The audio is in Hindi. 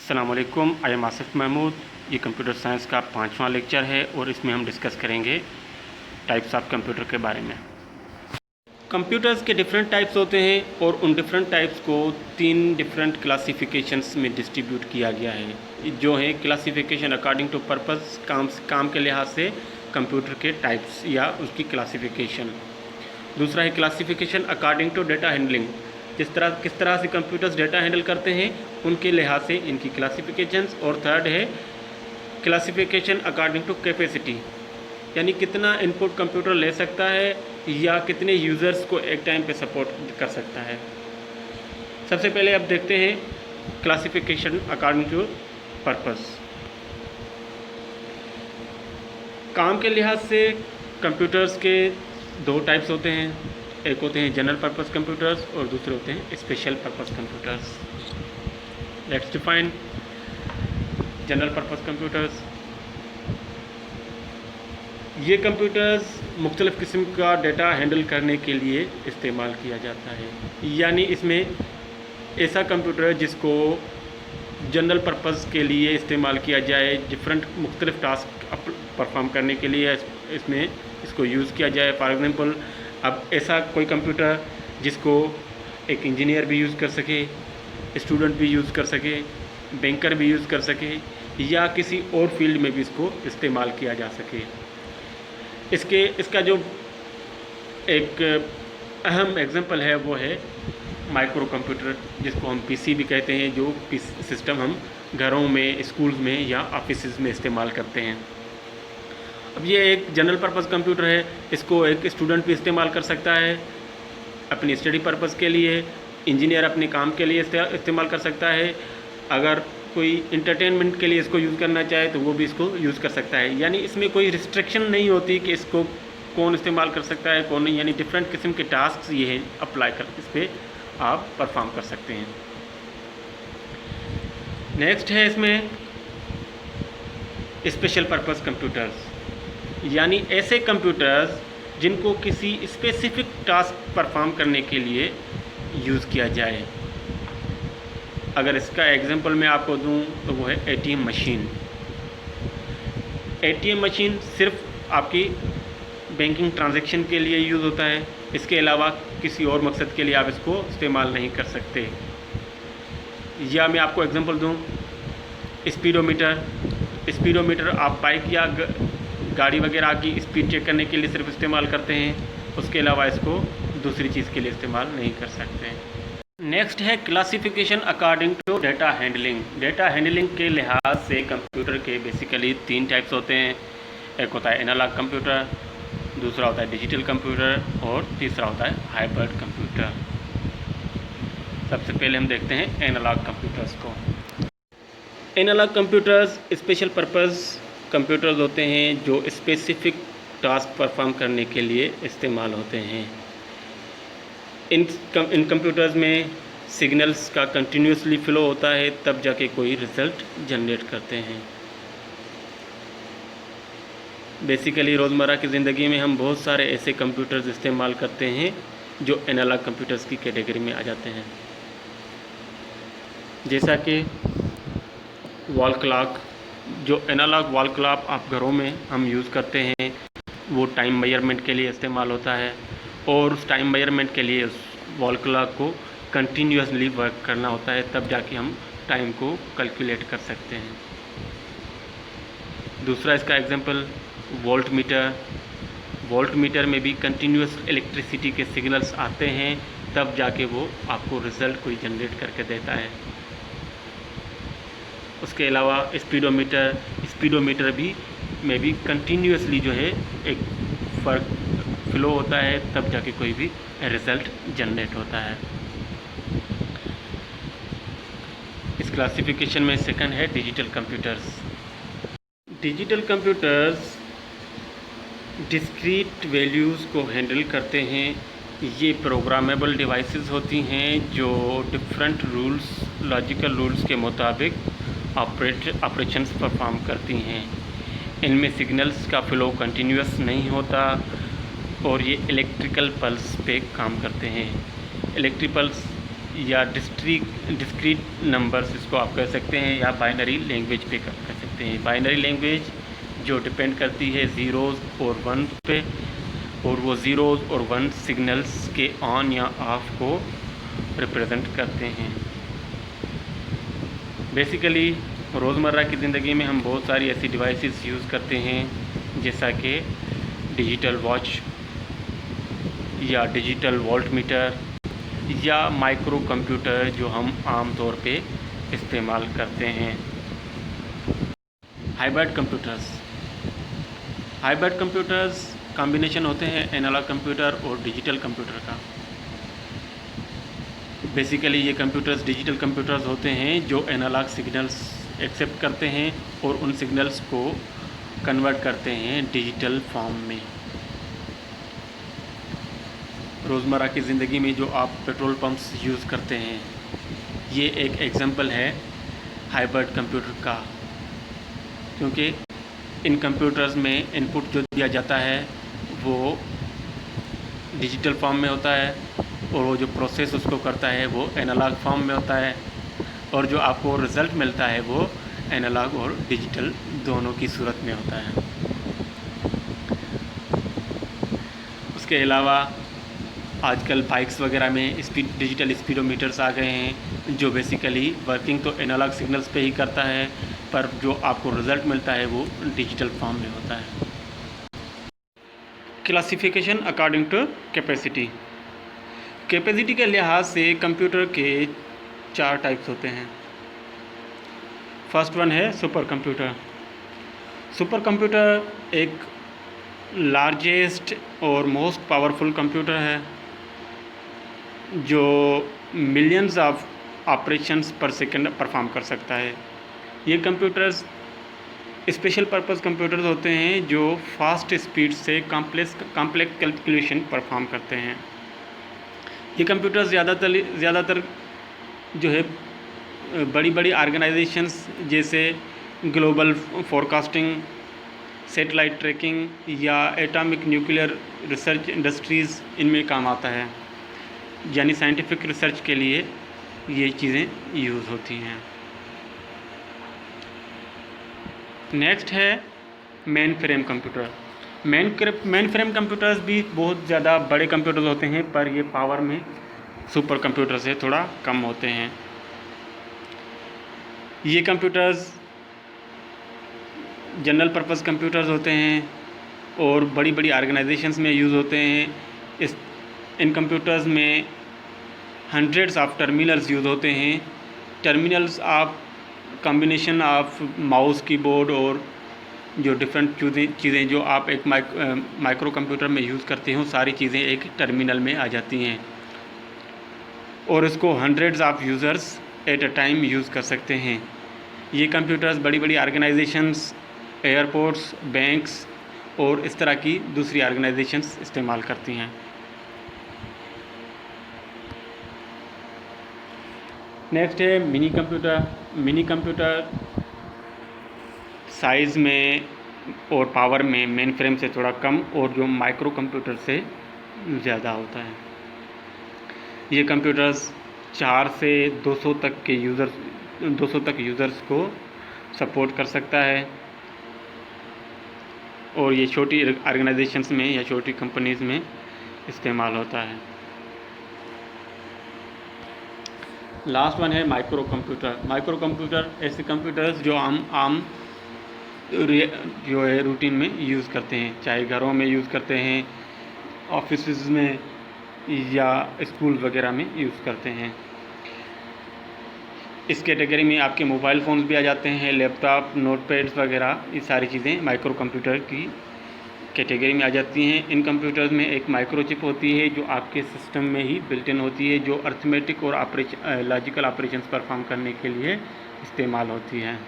अस्सलाम वालेकुम, आई एम आसिफ महमूद। ये कंप्यूटर साइंस का 5वां लेक्चर है और इसमें हम डिस्कस करेंगे टाइप्स ऑफ कंप्यूटर के बारे में। कंप्यूटर्स के डिफरेंट टाइप्स होते हैं और उन डिफरेंट टाइप्स को 3 डिफरेंट क्लासिफिकेशंस में डिस्ट्रीब्यूट किया गया है, जो है क्लासिफिकेशन अकॉर्डिंग टू पर्पस, काम के लिहाज से कंप्यूटर के टाइप्स या उसकी क्लासिफिकेशन। दूसरा है classification according to data handling, किस तरह से कंप्यूटर्स डेटा हैंडल करते हैं उनके लिहाज से इनकी क्लासिफिकेशंस। और थर्ड है क्लासिफिकेशन अकॉर्डिंग टू कैपेसिटी, यानी कितना इनपुट कंप्यूटर ले सकता है या कितने यूज़र्स को एक टाइम पे सपोर्ट कर सकता है। सबसे पहले अब देखते हैं क्लासिफिकेशन अकॉर्डिंग टू पर्पस। काम के लिहाज से कंप्यूटर्स के 2 टाइप्स होते हैं, एक होते हैं जनरल पर्पस कंप्यूटर्स और दूसरे होते हैं special purpose computers. Let's define general purpose computers. ये कंप्यूटर्स मुख्तलिफ़ किस्म का डेटा हैंडल करने के लिए इस्तेमाल किया जाता है, यानी इसमें ऐसा कंप्यूटर है जिसको जनरल पर्पस के लिए इस्तेमाल किया जाए, डिफरेंट मुख्तलिफ़ टास्क परफॉर्म करने के लिए इसमें इसको यूज़ किया जाए। फॉर एग्ज़ाम्पल, अब ऐसा कोई कंप्यूटर जिसको एक इंजीनियर भी यूज़ कर सके, स्टूडेंट भी यूज़ कर सके, बैंकर भी यूज़ कर सके, या किसी और फील्ड में भी इसको इस्तेमाल किया जा सके। इसका जो एक अहम एग्जांपल है वो है माइक्रो कंप्यूटर, जिसको हम पीसी भी कहते हैं, जो सिस्टम हम घरों में, स्कूल्स में या ऑफिस में इस्तेमाल करते हैं। अब ये एक जनरल पर्पस कंप्यूटर है, इसको एक स्टूडेंट भी इस्तेमाल कर सकता है अपनी स्टडी पर्पस के लिए, इंजीनियर अपने काम के लिए इस्तेमाल कर सकता है, अगर कोई इंटरटेनमेंट के लिए इसको यूज़ करना चाहे तो वो भी इसको यूज़ कर सकता है। यानी इसमें कोई रिस्ट्रिक्शन नहीं होती कि इसको कौन इस्तेमाल कर सकता है कौन नहीं, यानी डिफरेंट किस्म के टास्क ये है अप्लाई कर इस पर आप परफॉर्म कर सकते हैं। नेक्स्ट है इसमें स्पेशल पर्पस कंप्यूटर्स, यानी ऐसे कंप्यूटर्स जिनको किसी स्पेसिफिक टास्क परफॉर्म करने के लिए यूज़ किया जाए। अगर इसका एग्जांपल मैं आपको दूं तो वो है एटीएम मशीन। एटीएम मशीन सिर्फ आपकी बैंकिंग ट्रांजैक्शन के लिए यूज़ होता है, इसके अलावा किसी और मकसद के लिए आप इसको इस्तेमाल नहीं कर सकते। या मैं आपको एग्जांपल दूं, स्पीडोमीटर आप बाइक या गाड़ी वगैरह की स्पीड चेक करने के लिए सिर्फ इस्तेमाल करते हैं, उसके अलावा इसको दूसरी चीज़ के लिए इस्तेमाल नहीं कर सकते। नेक्स्ट है classification according to data handling. Data handling के लिहाज से कंप्यूटर के बेसिकली 3 टाइप्स होते हैं, एक होता है एनालॉग कंप्यूटर, दूसरा होता है डिजिटल कंप्यूटर और तीसरा होता है हाइब्रिड कंप्यूटर। सबसे पहले हम देखते हैं एनालॉग कंप्यूटर्स को। Analog computers special purpose computers होते हैं जो स्पेसिफिक टास्क परफॉर्म करने के लिए इस्तेमाल होते हैं। इन कंप्यूटर्स में सिग्नल्स का कंटिन्यूसली फ्लो होता है, तब जाके कोई रिज़ल्ट जनरेट करते हैं। बेसिकली रोज़मर्रा की ज़िंदगी में हम बहुत सारे ऐसे कंप्यूटर्स इस्तेमाल करते हैं जो एनालॉग कंप्यूटर्स की कैटेगरी में आ जाते हैं, जैसा कि वॉल क्लॉक। जो एनालॉग वॉल क्लॉक आप घरों में हम यूज़ करते हैं वो टाइम मेजरमेंट के लिए इस्तेमाल होता है, और उस टाइम मेजरमेंट के लिए उस वॉल क्लॉक को कंटिन्यूसली वर्क करना होता है, तब जाके हम टाइम को कैलकुलेट कर सकते हैं। दूसरा इसका एग्जांपल वोल्ट मीटर में भी कंटिन्यूस इलेक्ट्रिसिटी के सिग्नल्स आते हैं, तब जाके वो आपको रिज़ल्ट कोई जनरेट करके देता है। उसके अलावा स्पीडोमीटर में भी कंटिन्यूसली जो है एक फ्लो होता है, तब जाके कोई भी रिज़ल्ट जनरेट होता है। इस क्लासिफिकेशन में सेकंड है digital computers. Digital computers discrete values को हैंडल करते हैं। ये प्रोग्रामेबल डिवाइसेस होती हैं जो डिफरेंट लॉजिकल रूल्स के मुताबिक ऑपरेशंस परफॉर्म करती हैं। इनमें सिग्नल्स का फ्लो कंटिन्यूस नहीं होता और ये इलेक्ट्रिकल पल्स पे काम करते हैं। इलेक्ट्रिक पल्स या डिस्क्रीट नंबर्स इसको आप कह सकते हैं, या बाइनरी लैंग्वेज पे कह सकते हैं। बाइनरी लैंग्वेज जो डिपेंड करती है ज़ीरोज़ और वन पे, और वो ज़ीरोज़ और वन सिग्नल्स के ऑन या ऑफ को रिप्रेजेंट करते हैं। बेसिकली रोज़मर्रा की ज़िंदगी में हम बहुत सारी ऐसी डिवाइसेस यूज़ करते हैं, जैसा कि डिजिटल वॉच या डिजिटल वोल्टमीटर या माइक्रो कंप्यूटर जो हम आम तौर पे इस्तेमाल करते हैं। हाइब्रिड कंप्यूटर्स कॉम्बिनेशन होते हैं एनालॉग कंप्यूटर और डिजिटल कंप्यूटर का। बेसिकली ये कंप्यूटर्स डिजिटल कंप्यूटर्स होते हैं जो एनालॉग सिग्नल्स एक्सेप्ट करते हैं और उन सिग्नल्स को कन्वर्ट करते हैं डिजिटल फॉर्म में। रोज़मर्रा की ज़िंदगी में जो आप पेट्रोल पंप्स यूज़ करते हैं, ये एक एग्जांपल है हाइब्रिड कंप्यूटर का, क्योंकि इन कंप्यूटर्स में इनपुट जो दिया जाता है वो डिजिटल फॉर्म में होता है, और वो जो प्रोसेस उसको करता है वो एनालॉग फॉर्म में होता है, और जो आपको रिज़ल्ट मिलता है वो एनालॉग और डिजिटल दोनों की सूरत में होता है। उसके अलावा आजकल बाइक्स वगैरह में डिजिटल स्पीडोमीटर्स आ गए हैं, जो बेसिकली वर्किंग तो एनालॉग सिग्नल्स पे ही करता है, पर जो आपको रिज़ल्ट मिलता है वो डिजिटल फॉर्म में होता है। क्लासिफिकेशन अकॉर्डिंग टू कैपेसिटी के लिहाज से कंप्यूटर के 4 टाइप्स होते हैं। फर्स्ट वन है सुपर कंप्यूटर एक लार्जेस्ट और मोस्ट पावरफुल कंप्यूटर है जो मिलियंस ऑफ ऑपरेशंस पर सेकंड परफॉर्म कर सकता है। ये कंप्यूटर्स स्पेशल पर्पस कंप्यूटर्स होते हैं जो फास्ट स्पीड से कॉम्प्लेक्स कैलकुलेशन परफॉर्म करते हैं। ये कंप्यूटर्स ज़्यादातर जो है बड़ी बड़ी ऑर्गेनाइजेशंस जैसे ग्लोबल फोरकास्टिंग, सैटेलाइट ट्रैकिंग या एटॉमिक न्यूक्लियर रिसर्च इंडस्ट्रीज़ इनमें काम आता है, यानी साइंटिफिक रिसर्च के लिए ये चीज़ें यूज़ होती हैं। नेक्स्ट है main frame computer. Main frame computers भी बहुत ज़्यादा बड़े कंप्यूटर्स होते हैं, पर ये पावर में सुपर कंप्यूटर से थोड़ा कम होते हैं। ये कंप्यूटर्स जनरल पर्पस कंप्यूटर्स होते हैं और बड़ी बड़ी ऑर्गेनाइजेशंस में यूज़ होते हैं। इन कंप्यूटर्स में हंड्रेड्स ऑफ टर्मिनल्स यूज़ होते हैं। टर्मिनल्स आप कॉम्बिनेशन ऑफ माउस, कीबोर्ड और जो डिफरेंट चीज़ें जो आप एक माइक्रो कंप्यूटर में यूज़ करते हो, सारी चीज़ें एक टर्मिनल में आ जाती हैं, और इसको hundreds of users at a time use कर सकते हैं। ये कंप्यूटर्स बड़ी बड़ी ऑर्गेनाइजेशंस, एयरपोर्ट्स, बैंक्स और इस तरह की दूसरी ऑर्गेनाइजेशंस इस्तेमाल करती हैं। नेक्स्ट है मिनी कंप्यूटर साइज़ में और पावर में मेन फ्रेम से थोड़ा कम और जो माइक्रो कंप्यूटर से ज़्यादा होता है। ये कंप्यूटर्स 4 से 200 तक यूज़र्स को सपोर्ट कर सकता है, और ये छोटी ऑर्गेनाइजेशंस में या छोटी कंपनीज़ में इस्तेमाल होता है। लास्ट वन है माइक्रो कंप्यूटर ऐसे कंप्यूटर्स जो आम जो है रूटीन में यूज़ करते हैं, चाहे घरों में यूज़ करते हैं, ऑफिस में या स्कूल वगैरह में यूज़ करते हैं। इस कैटेगरी में आपके मोबाइल फ़ोन्स भी आ जाते हैं, लैपटॉप, नोटपैड्स वगैरह, ये सारी चीज़ें माइक्रो कंप्यूटर की कैटेगरी में आ जाती हैं। इन कंप्यूटर्स में एक माइक्रोचिप होती है जो आपके सिस्टम में ही बिल्ट इन होती है, जो अर्थमेटिक और लॉजिकल ऑपरेशंस परफॉर्म करने के लिए इस्तेमाल होती है।